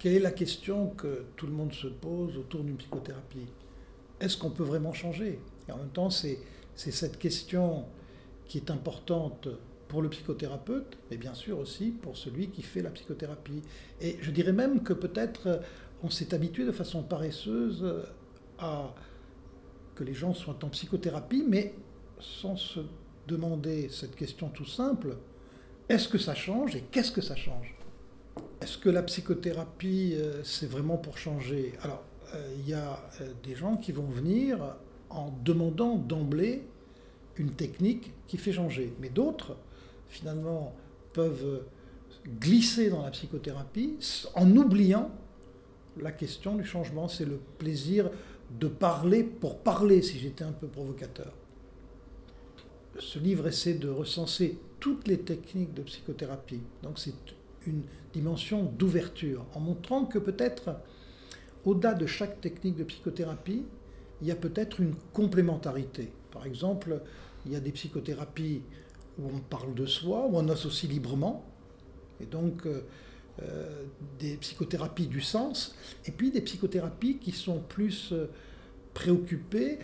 Quelle est la question que tout le monde se pose autour d'une psychothérapie? Est-ce qu'on peut vraiment changer? Et en même temps, c'est cette question qui est importante pour le psychothérapeute, mais bien sûr aussi pour celui qui fait la psychothérapie. Et je dirais même que peut-être on s'est habitué de façon paresseuse à que les gens soient en psychothérapie, mais sans se demander cette question tout simple, est-ce que ça change et qu'est-ce que ça change? Est-ce que la psychothérapie, c'est vraiment pour changer? Alors, il y a des gens qui vont venir en demandant d'emblée une technique qui fait changer. Mais d'autres, finalement, peuvent glisser dans la psychothérapie en oubliant la question du changement. C'est le plaisir de parler pour parler, si j'étais un peu provocateur. Ce livre essaie de recenser toutes les techniques de psychothérapie. Donc c'est une dimension d'ouverture, en montrant que peut-être, au-delà de chaque technique de psychothérapie, il y a peut-être une complémentarité. Par exemple, il y a des psychothérapies où on parle de soi, où on associe librement, et donc des psychothérapies du sens, et puis des psychothérapies qui sont plus préoccupées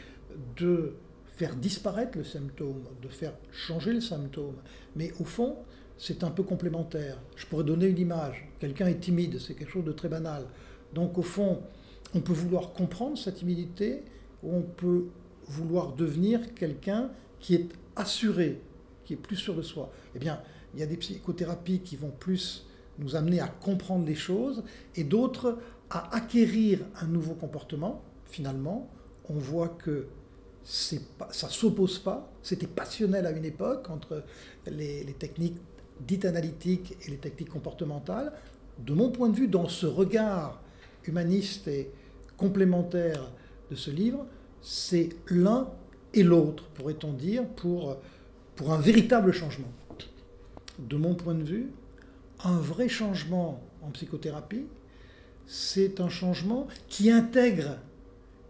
de faire disparaître le symptôme, de faire changer le symptôme. Mais au fond, c'est un peu complémentaire. Je pourrais donner une image. Quelqu'un est timide, c'est quelque chose de très banal. Donc au fond, on peut vouloir comprendre sa timidité, ou on peut vouloir devenir quelqu'un qui est assuré, qui est plus sûr de soi. Eh bien, il y a des psychothérapies qui vont plus nous amener à comprendre les choses, et d'autres à acquérir un nouveau comportement. Finalement, on voit que ça ne s'oppose pas. C'était passionnel à une époque entre les techniques dites analytiques et les techniques comportementales. De mon point de vue, dans ce regard humaniste et complémentaire de ce livre, c'est l'un et l'autre, pourrait-on dire, pour un véritable changement. De mon point de vue, un vrai changement en psychothérapie, c'est un changement qui intègre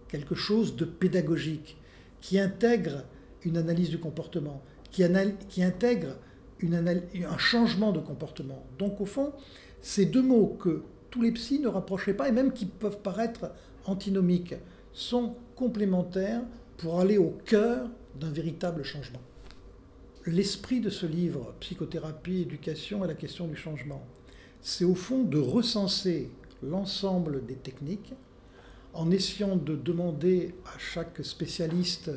quelque chose de pédagogique, qui intègre une analyse du comportement, qui intègre un changement de comportement. Donc au fond, ces deux mots que tous les psys ne rapprochaient pas, et même qui peuvent paraître antinomiques, sont complémentaires pour aller au cœur d'un véritable changement. L'esprit de ce livre, Psychothérapie, éducation et la question du changement, c'est au fond de recenser l'ensemble des techniques en essayant de demander à chaque spécialiste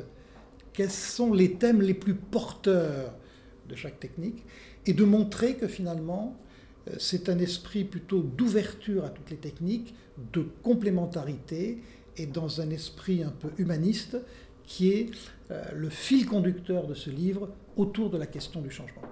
quels sont les thèmes les plus porteurs de chaque technique, et de montrer que finalement, c'est un esprit plutôt d'ouverture à toutes les techniques, de complémentarité, et dans un esprit un peu humaniste, qui est le fil conducteur de ce livre autour de la question du changement.